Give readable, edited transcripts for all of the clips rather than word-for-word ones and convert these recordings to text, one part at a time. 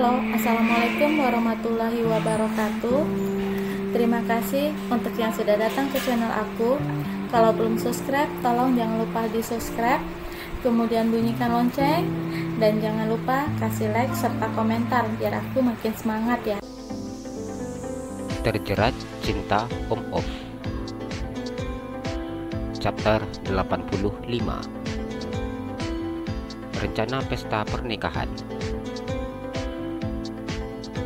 Halo, Assalamualaikum warahmatullahi wabarakatuh. Terima kasih untuk yang sudah datang ke channel aku. Kalau belum subscribe, tolong jangan lupa di subscribe, kemudian bunyikan lonceng, dan jangan lupa kasih like serta komentar biar aku makin semangat ya. Terjerat Cinta Om Off, Chapter 85. Rencana pesta pernikahan.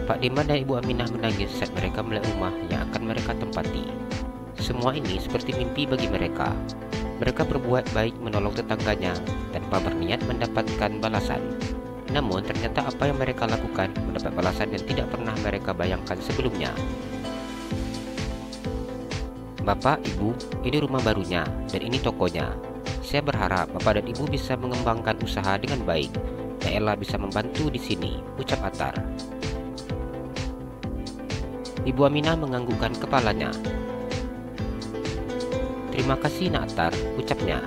Pak Diman dan Ibu Aminah menangis saat mereka melihat rumah yang akan mereka tempati. Semua ini seperti mimpi bagi mereka. Mereka berbuat baik menolong tetangganya tanpa berniat mendapatkan balasan. Namun ternyata apa yang mereka lakukan mendapat balasan yang tidak pernah mereka bayangkan sebelumnya. Bapak, Ibu, ini rumah barunya dan ini tokonya. Saya berharap Bapak dan Ibu bisa mengembangkan usaha dengan baik dan Ella bisa membantu di sini, ucap Atar. Ibu Aminah menganggukkan kepalanya. Terima kasih Nak Atar, ucapnya.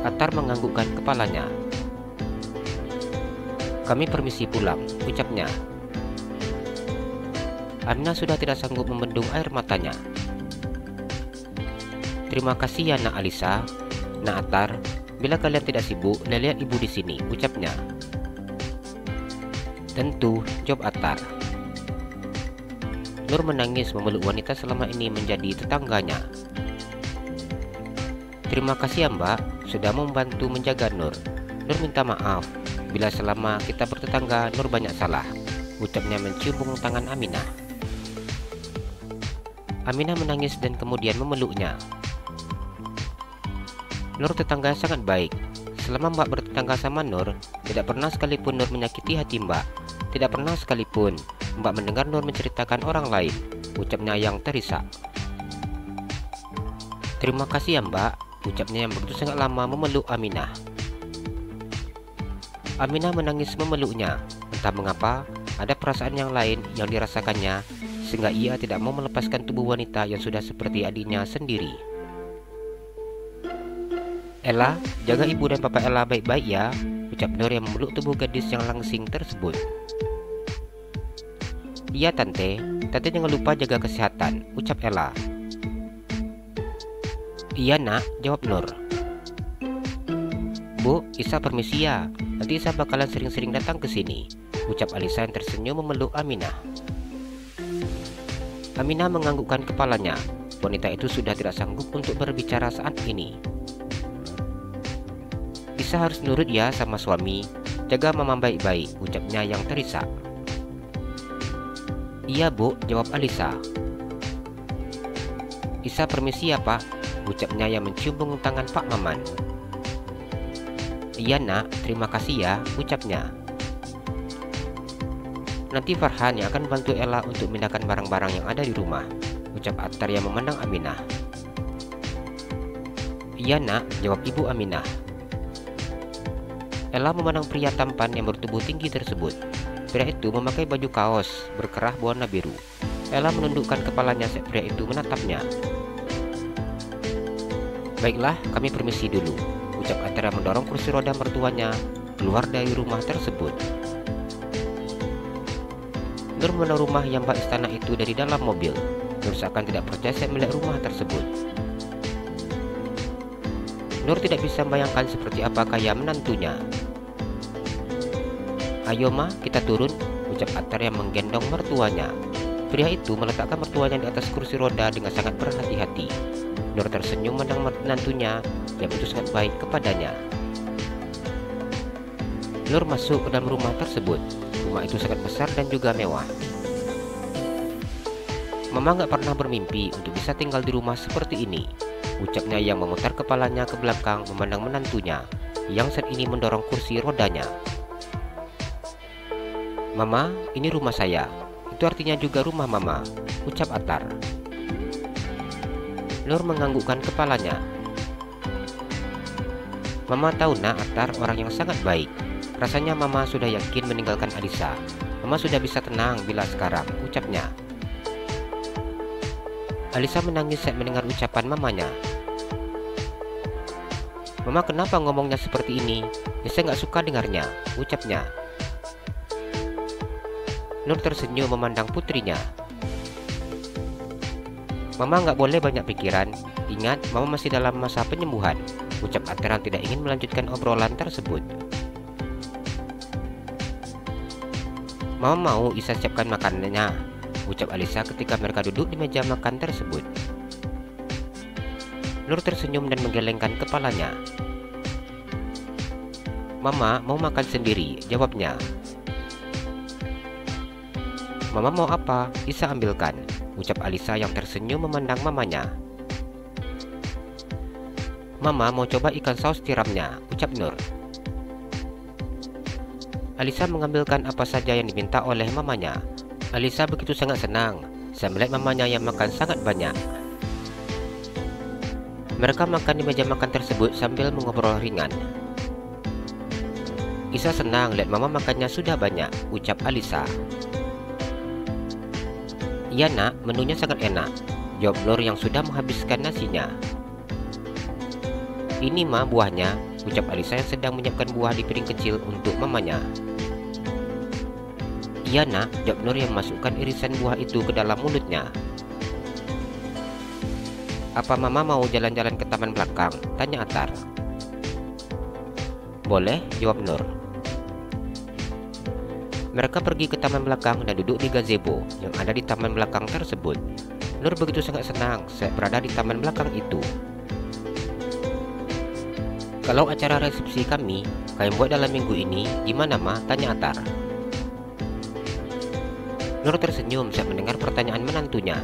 Atar menganggukkan kepalanya. Kami permisi pulang, ucapnya. Aminah sudah tidak sanggup membendung air matanya. Terima kasih ya Nak Alisa, Nak Atar. Bila kalian tidak sibuk, lihat ibu di sini, ucapnya. Tentu, jawab Atar. Nur menangis memeluk wanita selama ini menjadi tetangganya. Terima kasih ya Mbak, sudah membantu menjaga Nur. Nur minta maaf bila selama kita bertetangga Nur banyak salah, ucapnya mencium punggung tangan Aminah. Aminah menangis dan kemudian memeluknya. Nur tetangga sangat baik. Selama Mbak bertetangga sama Nur, tidak pernah sekalipun Nur menyakiti hati Mbak. Tidak pernah sekalipun Mbak mendengar Nur menceritakan orang lain, ucapnya yang terisak. Terima kasih ya Mbak, ucapnya yang begitu sangat lama memeluk Aminah. Aminah menangis memeluknya. Entah mengapa, ada perasaan yang lain yang dirasakannya, sehingga ia tidak mau melepaskan tubuh wanita yang sudah seperti adiknya sendiri. Ella, jaga ibu dan papa Ella baik-baik ya, ucap Nur yang memeluk tubuh gadis yang langsing tersebut. Iya Tante jangan lupa jaga kesehatan, ucap Ella. Iya Nak, jawab Nur. Bu, Isa permisi ya, nanti Isa bakalan sering-sering datang ke sini, ucap Alisa yang tersenyum memeluk Aminah. Aminah menganggukkan kepalanya. Wanita itu sudah tidak sanggup untuk berbicara saat ini. Isa harus nurut ya sama suami, jaga mama baik-baik, ucapnya yang terisak. Iya Bu, jawab Alisa. Isa permisi ya Pak, ucapnya yang mencium punggung tangan Pak Maman. Iya Nak, terima kasih ya, ucapnya. Nanti Farhan yang akan bantu Ella untuk memindahkan barang-barang yang ada di rumah, ucap Atar yang memandang Aminah. Iya Nak, jawab Ibu Aminah. Ella memandang pria tampan yang bertubuh tinggi tersebut. Pria itu memakai baju kaos berkerah warna biru. Ella menundukkan kepalanya saat pria itu menatapnya. Baiklah, kami permisi dulu, ucap Atar yang mendorong kursi roda mertuanya keluar dari rumah tersebut. Nur memandang rumah yang bak istana itu dari dalam mobil. Nur seakan tidak percaya saat melihat rumah tersebut. Nur tidak bisa membayangkan seperti apa kaya menantunya. Ayo Ma, kita turun, ucap Atar yang menggendong mertuanya. Pria itu meletakkan mertuanya di atas kursi roda dengan sangat berhati-hati. Nur tersenyum memandang menantunya yang begitu sangat baik kepadanya. Nur masuk ke dalam rumah tersebut. Rumah itu sangat besar dan juga mewah. Mama gak pernah bermimpi untuk bisa tinggal di rumah seperti ini, ucapnya yang memutar kepalanya ke belakang memandang menantunya yang saat ini mendorong kursi rodanya. Mama, ini rumah saya. Itu artinya juga rumah Mama, ucap Atar. Nur menganggukkan kepalanya. Mama tahu Nak, Atar orang yang sangat baik. Rasanya Mama sudah yakin meninggalkan Alisa. Mama sudah bisa tenang bila sekarang, ucapnya. Alisa menangis saat mendengar ucapan mamanya. Mama kenapa ngomongnya seperti ini? Ya, saya nggak suka dengarnya, ucapnya. Nur tersenyum memandang putrinya. Mama nggak boleh banyak pikiran. Ingat, Mama masih dalam masa penyembuhan, ucap Atar yang tidak ingin melanjutkan obrolan tersebut. Mama mau Isa siapkan makanannya, ucap Alisa ketika mereka duduk di meja makan tersebut. Nur tersenyum dan menggelengkan kepalanya. Mama mau makan sendiri, jawabnya. Mama mau apa? Isa ambilkan, ucap Alisa yang tersenyum memandang mamanya. Mama mau coba ikan saus tiramnya, ucap Nur. Alisa mengambilkan apa saja yang diminta oleh mamanya. Alisa begitu sangat senang saat melihat mamanya yang makan sangat banyak. Mereka makan di meja makan tersebut sambil mengobrol ringan. Isa senang lihat mama makannya sudah banyak, ucap Alisa. Iya nak, menunya sangat enak, jawab Nur yang sudah menghabiskan nasinya. Ini ma buahnya, ucap Alisa yang sedang menyiapkan buah di piring kecil untuk mamanya. Iya nak, jawab Nur yang memasukkan irisan buah itu ke dalam mulutnya. Apa mama mau jalan-jalan ke taman belakang? Tanya Atar. Boleh, jawab Nur. Mereka pergi ke taman belakang dan duduk di gazebo yang ada di taman belakang tersebut. Nur begitu sangat senang saat berada di taman belakang itu. Kalau acara resepsi kami buat dalam minggu ini, gimana ma? Tanya Atar. Nur tersenyum saat mendengar pertanyaan menantunya.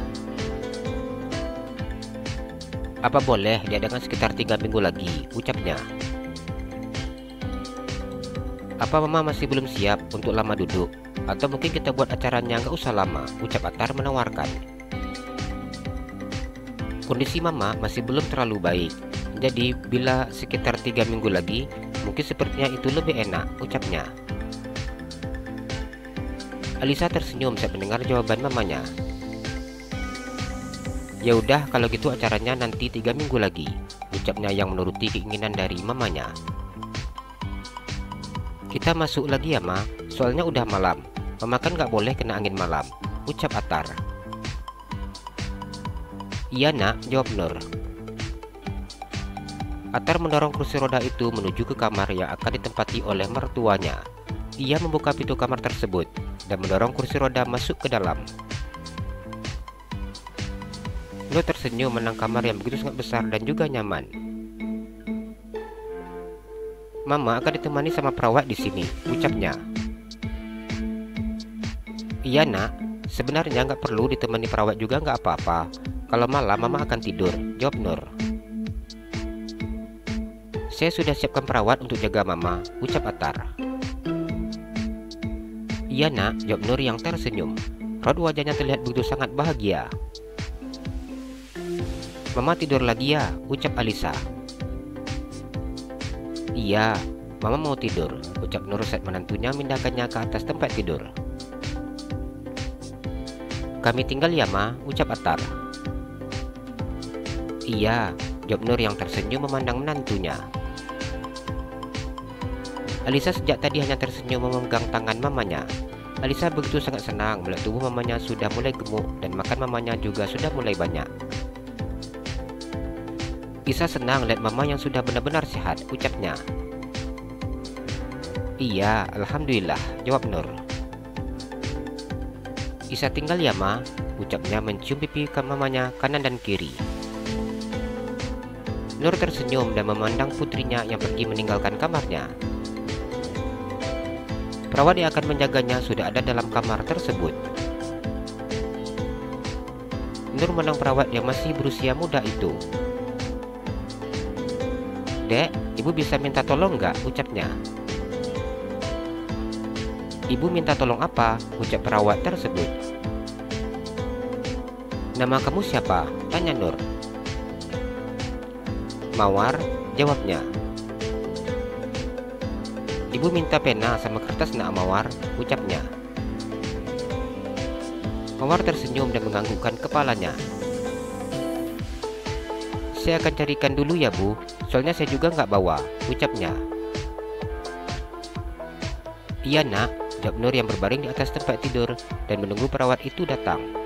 Apa boleh diadakan sekitar 3 minggu lagi, ucapnya. Apa mama masih belum siap untuk lama duduk? Atau mungkin kita buat acaranya nggak usah lama, ucap Atar menawarkan. Kondisi mama masih belum terlalu baik, jadi bila sekitar 3 minggu lagi, mungkin sepertinya itu lebih enak, ucapnya. Alisa tersenyum saat mendengar jawaban mamanya. Ya udah kalau gitu acaranya nanti 3 minggu lagi, ucapnya yang menuruti keinginan dari mamanya. Kita masuk lagi ya ma, soalnya udah malam. Mama kan nggak boleh kena angin malam, ucap Atar. Iya nak, jawab Nur. Atar mendorong kursi roda itu menuju ke kamar yang akan ditempati oleh mertuanya. Ia membuka pintu kamar tersebut dan mendorong kursi roda masuk ke dalam. Nur tersenyum menang kamar yang begitu sangat besar dan juga nyaman. Mama akan ditemani sama perawat di sini, ucapnya. Iya nak, sebenarnya nggak perlu ditemani perawat juga nggak apa-apa. Kalau malam mama akan tidur, jawab Nur. Saya sudah siapkan perawat untuk jaga mama, ucap Atar. Iya nak, jawab Nur yang tersenyum. Raut wajahnya terlihat begitu sangat bahagia. Mama tidur lagi ya, ucap Alisa. Iya, mama mau tidur, ucap Nur saat menantunya memindahkannya ke atas tempat tidur. Kami tinggal ya ma, ucap Atar. Iya, jawab Nur yang tersenyum memandang menantunya. Alisa sejak tadi hanya tersenyum memegang tangan mamanya. Alisa begitu sangat senang melihat tubuh mamanya sudah mulai gemuk dan makan mamanya juga sudah mulai banyak. Isa senang lihat mama yang sudah benar-benar sehat, ucapnya. Iya, alhamdulillah, jawab Nur. Isa tinggal ya ma, ucapnya mencium pipi ke mamanya kanan dan kiri. Nur tersenyum dan memandang putrinya yang pergi meninggalkan kamarnya. Perawat yang akan menjaganya sudah ada dalam kamar tersebut. Nur memandang perawat yang masih berusia muda itu. Dek, ibu bisa minta tolong nggak? Ucapnya. Ibu minta tolong apa? Ucap perawat tersebut. Nama kamu siapa? Tanya Nur. Mawar, jawabnya. Ibu minta pena sama kertas nak Mawar, ucapnya. Mawar tersenyum dan menganggukkan kepalanya. Saya akan carikan dulu ya bu, soalnya saya juga nggak bawa, ucapnya. Iya nak, jawab Nur yang berbaring di atas tempat tidur dan menunggu perawat itu datang.